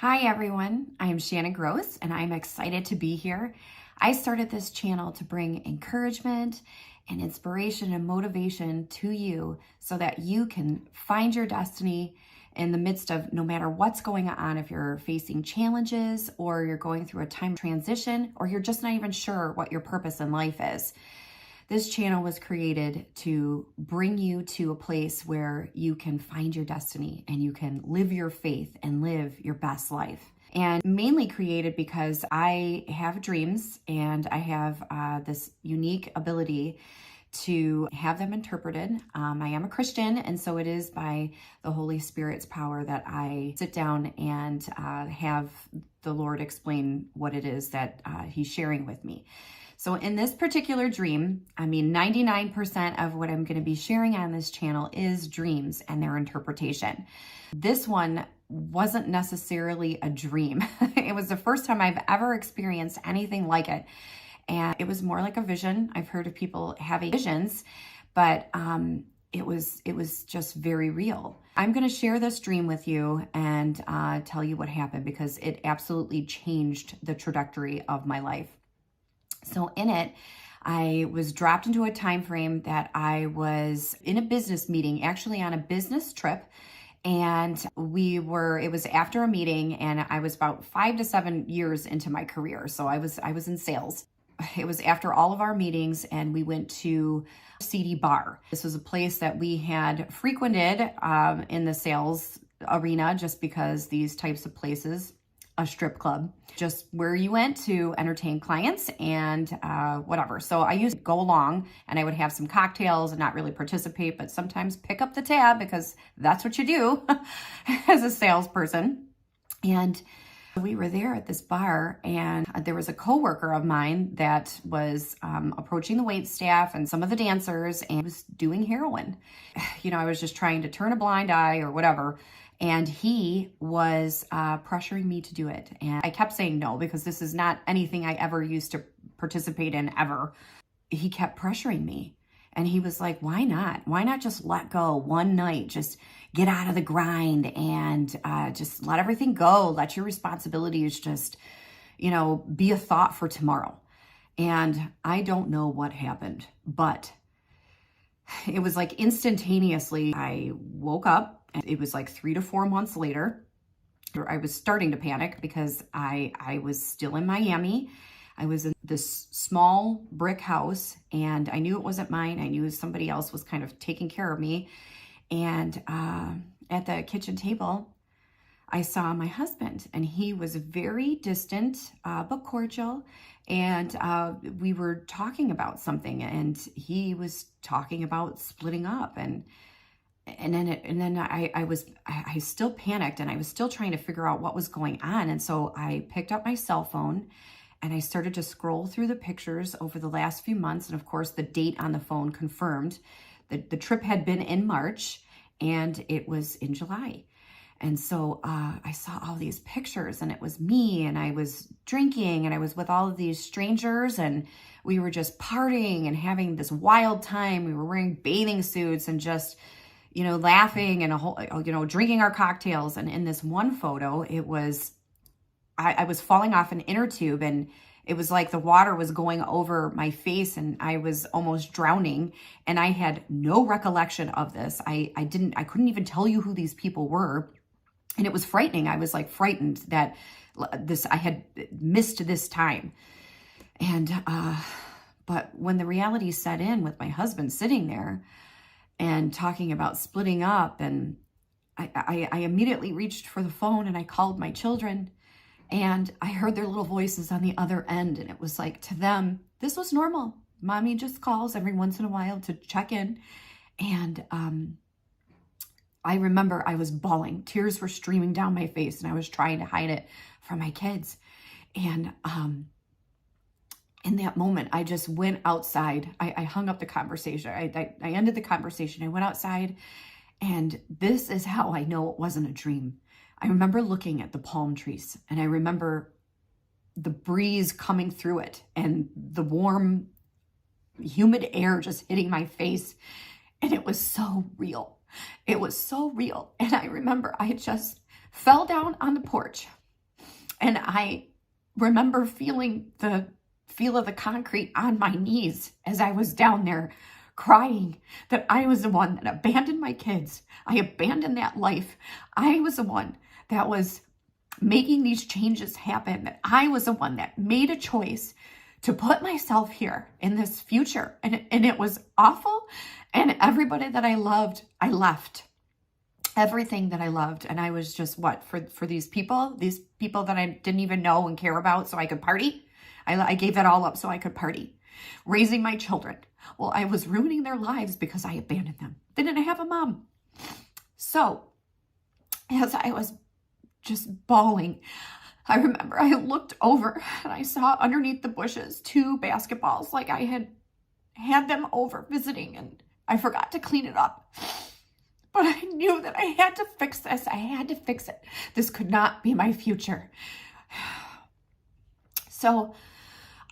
Hi everyone, I am Shannon Gross and I'm excited to be here. I started this channel to bring encouragement and inspiration and motivation to you so that you can find your destiny in the midst of no matter what's going on. If you're facing challenges or you're going through a time transition or you're just not even sure what your purpose in life is. This channel was created to bring you to a place where you can find your destiny and you can live your faith and live your best life. And mainly created because I have dreams and I have this unique ability to have them interpreted. I am a Christian, and so it is by the Holy Spirit's power that I sit down and have the Lord explain what it is that He's sharing with me. So in this particular dream, 99% of what I'm going to be sharing on this channel is dreams and their interpretation. This one wasn't necessarily a dream. It was the first time I've ever experienced anything like it. And it was more like a vision. I've heard of people having visions, but it was just very real. I'm going to share this dream with you and tell you what happened because it absolutely changed the trajectory of my life. So in it, I was dropped into a time frame that I was in a business meeting, actually on a business trip. And it was after a meeting and I was about 5 to 7 years into my career. So I was in sales. It was after all of our meetings and we went to CD Bar. This was a place that we had frequented in the sales arena just because these types of places, a strip club, just where you went to entertain clients and whatever. So I used to go along and I would have some cocktails and not really participate, but sometimes pick up the tab because that's what you do as a salesperson. And we were there at this bar and there was a coworker of mine that was approaching the wait staff and some of the dancers and was doing heroin. I was just trying to turn a blind eye or whatever. And he was pressuring me to do it. And I kept saying no, because this is not anything I ever used to participate in ever. He kept pressuring me. And he was like, why not? Why not just let go one night? Just get out of the grind and just let everything go. Let your responsibilities just, be a thought for tomorrow. And I don't know what happened, but it was like instantaneously I woke up. And it was like 3 to 4 months later. I was starting to panic because I was still in Miami. I was in this small brick house and I knew it wasn't mine. I knew somebody else was kind of taking care of me. And at the kitchen table, I saw my husband and he was very distant but cordial. And we were talking about something and he was talking about splitting up and then I still panicked and I was still trying to figure out what was going on. And so I picked up my cell phone and I started to scroll through the pictures over the last few months. And of course, the date on the phone confirmed that the trip had been in March and it was in July. And so I saw all these pictures and it was me and I was drinking and I was with all of these strangers and we were just partying and having this wild time. We were wearing bathing suits and just laughing and drinking our cocktails. And in this one photo, it was, I was falling off an inner tube and it was like the water was going over my face and I was almost drowning. And I had no recollection of this. I couldn't even tell you who these people were. And it was frightening. I was like frightened that I had missed this time. And, but when the reality set in with my husband sitting there, and talking about splitting up. And I immediately reached for the phone and I called my children and I heard their little voices on the other end. And it was like, to them, this was normal. Mommy just calls every once in a while to check in. And I remember I was bawling. Tears were streaming down my face and I was trying to hide it from my kids. And in that moment, I just went outside. I hung up the conversation. I ended the conversation. I went outside and this is how I know it wasn't a dream. I remember looking at the palm trees and I remember the breeze coming through it and the warm, humid air just hitting my face. And it was so real. It was so real. And I remember I just fell down on the porch And I remember feeling the feel of the concrete on my knees as I was down there crying that I was the one that abandoned my kids. I abandoned that life. I was the one that was making these changes happen, that I was the one that made a choice to put myself here in this future. And it was awful. And everybody that I loved, I left. Everything that I loved. And I was just what? For these people that I didn't even know and care about so I could party. I gave that all up so I could party. Raising my children. Well, I was ruining their lives because I abandoned them. They didn't have a mom. So as I was just bawling, I remember I looked over and I saw underneath the bushes 2 basketballs, like I had them over visiting, and I forgot to clean it up. But I knew that I had to fix this. I had to fix it. This could not be my future. So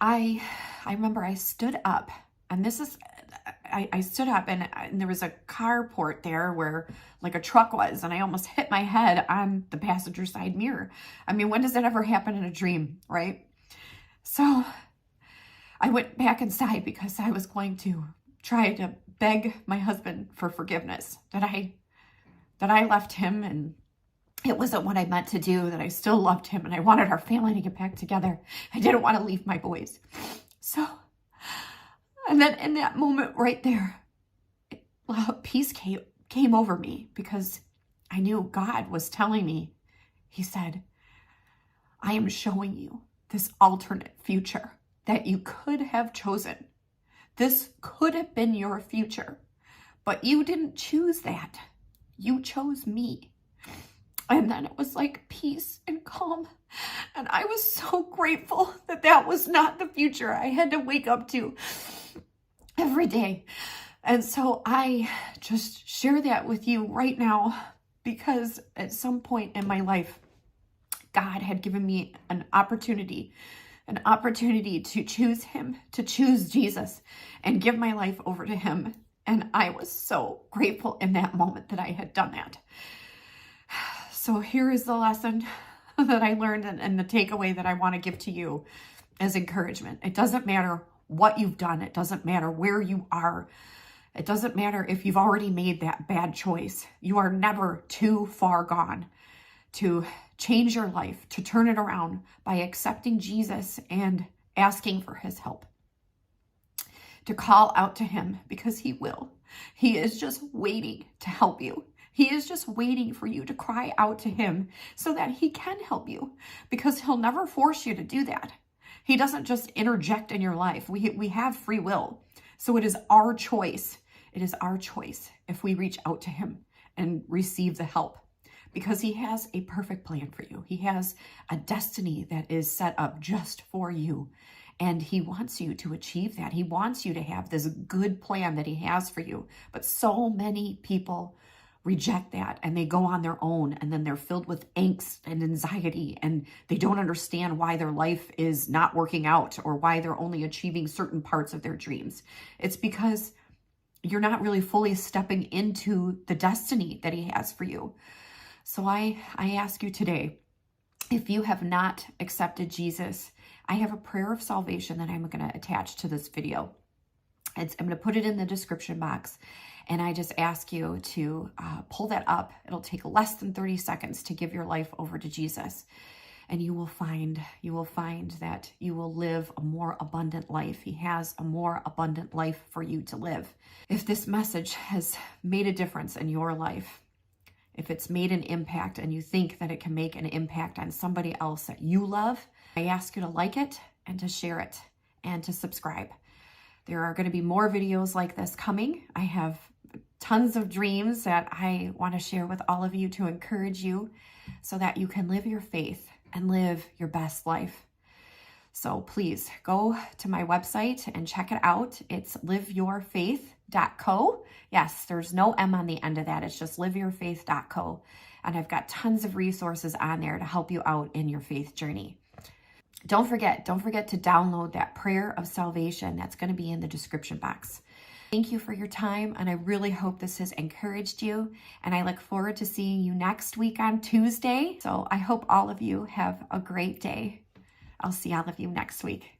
I remember I stood up, and I stood up and there was a carport there where like a truck was, and I almost hit my head on the passenger side mirror. I mean, when does that ever happen in a dream, right? So I went back inside because I was going to try to beg my husband for forgiveness, that I left him and it wasn't what I meant to do, that I still loved him and I wanted our family to get back together. I didn't want to leave my boys. So, and then in that moment right there, peace came over me because I knew God was telling me. He said, I am showing you this alternate future that you could have chosen. This could have been your future, but you didn't choose that. You chose me. And then it was like peace and calm. And I was so grateful that that was not the future I had to wake up to every day. And so I just share that with you right now because at some point in my life, God had given me an opportunity to choose him, to choose Jesus and give my life over to him. And I was so grateful in that moment that I had done that. So here is the lesson that I learned and the takeaway that I want to give to you as encouragement. It doesn't matter what you've done. It doesn't matter where you are. It doesn't matter if you've already made that bad choice. You are never too far gone to change your life, to turn it around by accepting Jesus and asking for his help. To call out to him because he will. He is just waiting to help you. He is just waiting for you to cry out to him so that he can help you, because he'll never force you to do that. He doesn't just interject in your life. We have free will. So it is our choice. It is our choice if we reach out to him and receive the help, because he has a perfect plan for you. He has a destiny that is set up just for you. And he wants you to achieve that. He wants you to have this good plan that he has for you. But so many people reject that and they go on their own, and then they're filled with angst and anxiety, and they don't understand why their life is not working out or why they're only achieving certain parts of their dreams. It's because you're not really fully stepping into the destiny that he has for you. So I ask you today, if you have not accepted Jesus, I have a prayer of salvation that I'm going to attach to this video. I'm going to put it in the description box. And I just ask you to pull that up. It'll take less than 30 seconds to give your life over to Jesus. And you will find that you will live a more abundant life. He has a more abundant life for you to live. If this message has made a difference in your life, if it's made an impact and you think that it can make an impact on somebody else that you love, I ask you to like it and to share it and to subscribe. There are going to be more videos like this coming. I have tons of dreams that I want to share with all of you to encourage you so that you can live your faith and live your best life. So please go to my website and check it out. It's liveyourfaith.co. Yes, there's no M on the end of that. It's just liveyourfaith.co. And I've got tons of resources on there to help you out in your faith journey. Don't forget to download that prayer of salvation. That's going to be in the description box. Thank you for your time, and I really hope this has encouraged you, and I look forward to seeing you next week on Tuesday. So I hope all of you have a great day. I'll see all of you next week.